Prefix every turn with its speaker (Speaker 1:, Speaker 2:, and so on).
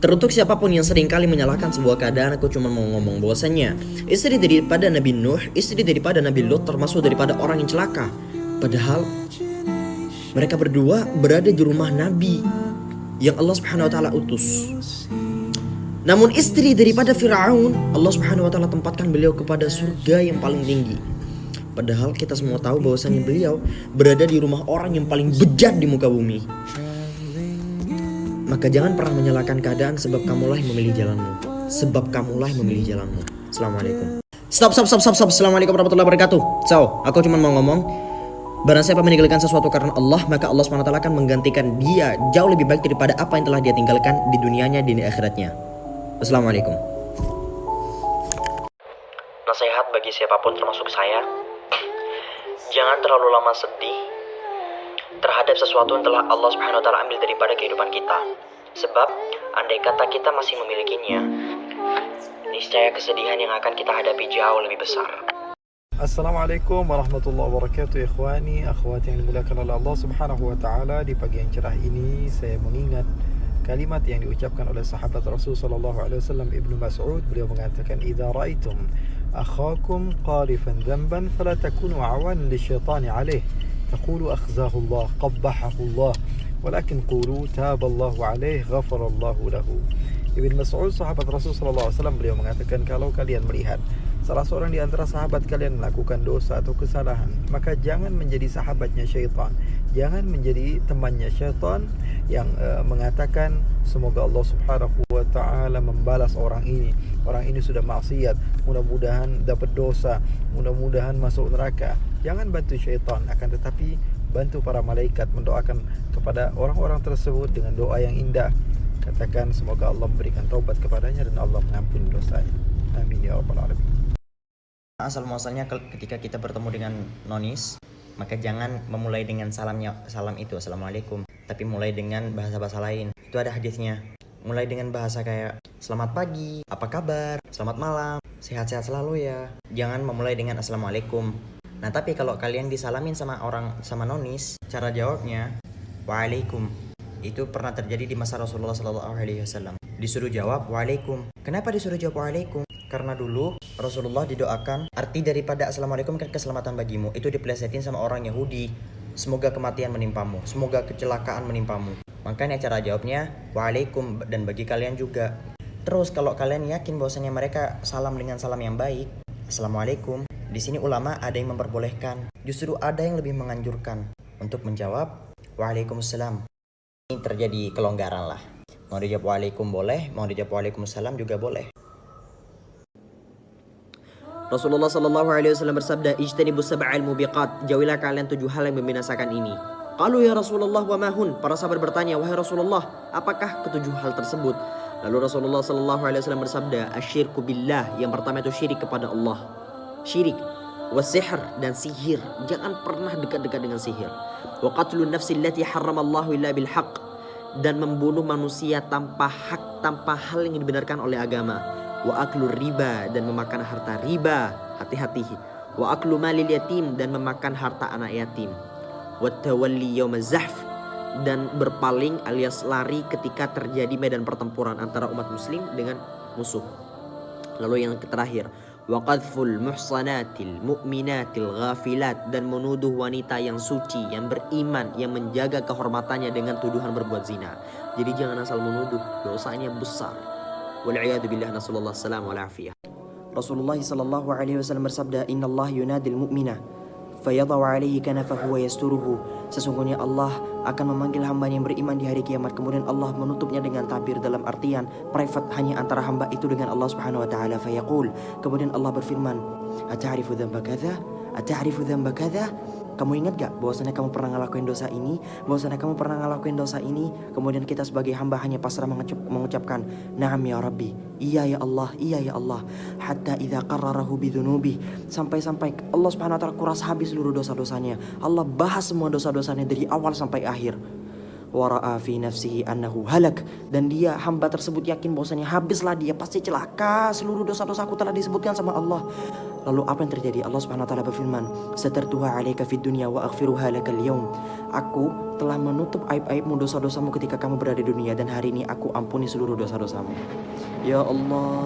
Speaker 1: Teruntuk siapapun yang seringkali menyalahkan sebuah keadaan, aku cuma mau ngomong bahwasannya istri daripada Nabi Nuh, istri daripada Nabi Lut termasuk daripada orang yang celaka. Padahal mereka berdua berada di rumah Nabi yang Allah Subhanahu wa taala utus. Namun istri daripada Firaun, Allah Subhanahu wa taala tempatkan beliau kepada surga yang paling tinggi. Padahal kita semua tahu bahwasannya beliau berada di rumah orang yang paling bejat di muka bumi. Maka jangan pernah menyalahkan keadaan, sebab kamulah yang memilih jalanmu. Sebab kamulah yang memilih jalanmu. Assalamualaikum. Stop. Assalamualaikum warahmatullahi wabarakatuh. So, aku cuma mau ngomong, barang siapa meninggalkan sesuatu karena Allah, maka Allah SWT akan menggantikan dia jauh lebih baik daripada apa yang telah dia tinggalkan di dunianya dan di akhiratnya. Assalamualaikum.
Speaker 2: Nasihat bagi siapapun termasuk saya, jangan terlalu lama sedih terhadap sesuatu yang telah Allah Subhanahu wa taala ambil daripada kehidupan kita. Sebab andai kata kita masih memilikinya, niscaya kesedihan yang akan kita hadapi jauh lebih besar.
Speaker 3: Assalamualaikum warahmatullahi wabarakatuh. Ikhwani, akhwati yang dimuliakan oleh Allah Subhanahu wa taala. Di pagi yang cerah ini saya mengingat kalimat yang diucapkan oleh sahabat Rasul sallallahu alaihi wasallam Ibnu Mas'ud. Beliau mengatakan, "Idza ra'aitum akhakum qalifan dhanban fala takunu awan lisyaitani alaih. Taqulu akhzahu Allah, qabbahahu Allah, walakin qulu taballahu alaih, ghafarallahu lahu." Ibnu Mas'ud, sahabat Rasul sallallahu alaihi wasallam, beliau mengatakan, kalau kalian melihat salah seorang di antara sahabat kalian melakukan dosa atau kesalahan, maka jangan menjadi sahabatnya syaitan, jangan menjadi temannya syaitan yang mengatakan semoga Allah Subhanahu wa taala membalas orang ini sudah maksiat, mudah-mudahan dapat dosa, mudah-mudahan masuk neraka. Jangan bantu syaitan, akan tetapi bantu para malaikat mendoakan kepada orang-orang tersebut dengan doa yang indah. Katakan semoga Allah memberikan taubat kepadanya dan Allah mengampuni dosanya. Amin ya rabbal alamin.
Speaker 1: Asal muasalnya ketika kita bertemu dengan nonis, maka jangan memulai dengan salam itu assalamualaikum, tapi mulai dengan bahasa-bahasa lain. Itu ada hadisnya. Mulai dengan bahasa kayak selamat pagi, apa kabar, selamat malam, sehat-sehat selalu ya. Jangan memulai dengan assalamualaikum. Nah, tapi kalau kalian disalamin sama nonis, cara jawabnya waalaikum. Itu pernah terjadi di masa Rasulullah SAW. Disuruh jawab waalaikum. Kenapa disuruh jawab waalaikum? Karena dulu Rasulullah didoakan, arti daripada assalamualaikum kan keselamatan bagimu, itu diplesetin sama orang Yahudi, semoga kematian menimpamu, semoga kecelakaan menimpamu. Makanya cara jawabnya waalaikum, dan bagi kalian juga. Terus kalau kalian yakin bahwasanya mereka salam dengan salam yang baik, assalamualaikum, di sini ulama ada yang memperbolehkan, justru ada yang lebih menganjurkan untuk menjawab waalaikumsalam. Ini terjadi kelonggaran lah. Mau dijawab waalaikum boleh, mau dijawab waalaikumsalam juga boleh. Rasulullah sallallahu alaihi wasallam bersabda, "Ijtanibus sab'al mubiqat." Jauhilah kalian 7 hal yang membinasakan ini. Qalu ya Rasulullah wa mahun? Para sahabat bertanya, wahai Rasulullah, apakah ketujuh hal tersebut? Lalu Rasulullah sallallahu alaihi wasallam bersabda, asyirku billah. Yang pertama itu syirik kepada Allah. Syirik. Wasihr, dan sihir. Jangan pernah dekat-dekat dengan sihir. Wa qatlun nafsi allati harramallahu illa bil haqq. Dan membunuh manusia tanpa hak, tanpa hal yang dibenarkan oleh agama. Wa aklu riba, dan memakan harta riba, hati-hati. Wa aklu malil yatim, dan memakan harta anak yatim. Wa tawalli yaumaz zahf, dan berpaling alias lari ketika terjadi medan pertempuran antara umat muslim dengan musuh. Lalu yang terakhir, wa qadful muhsanatil mu'minatil ghafilat, dan menuduh wanita yang suci, yang beriman, yang menjaga kehormatannya dengan tuduhan berbuat zina. Jadi jangan asal menuduh, dosanya besar. Wal'iyadu billah, nasallallahu salam wal afiyah. Rasulullah sallallahu alaihi wasallam bersabda, "Innallaha yunadil mu'mina fayadau alaihi kanafahu wa yasturuhu." Sesungguhnya Allah akan memanggil hamba yang beriman di hari kiamat, kemudian Allah menutupnya dengan tabir, dalam artian private hanya antara hamba itu dengan Allah Subhanahu wa taala. Fayaqul, kemudian Allah berfirman, "Ata'rifu dzamba kadza? Ata'rifu dzamba kadza?" Kamu ingat gak bahwasanya kamu pernah ngelakuin dosa ini? Bahwasanya kamu pernah ngelakuin dosa ini? Kemudian kita sebagai hamba hanya pasrah mengucapkan, "Na'am ya Rabbi." Iya ya Allah, iya ya Allah. Hatta idza qarrarahu bidzunubi. Sampai-sampai Allah Subhanahu wa taala kuras habis seluruh dosa-dosanya. Allah bahas semua dosa-dosanya dari awal sampai akhir. Wara'a fi nafsihi annahu halak, dan dia hamba tersebut yakin bahwasanya habislah dia, pasti celaka, seluruh dosa-dosaku telah disebutkan sama Allah.
Speaker 4: Lalu apa yang terjadi? Allah Subhanahu wa taala berfirman, "Satartuha 'alaika fid dunya wa aghfiruha lakal yaum." Aku telah menutup aib-aibmu, dosa-dosamu ketika kamu berada di dunia, dan hari ini aku ampuni seluruh dosa-dosamu. Ya Allah,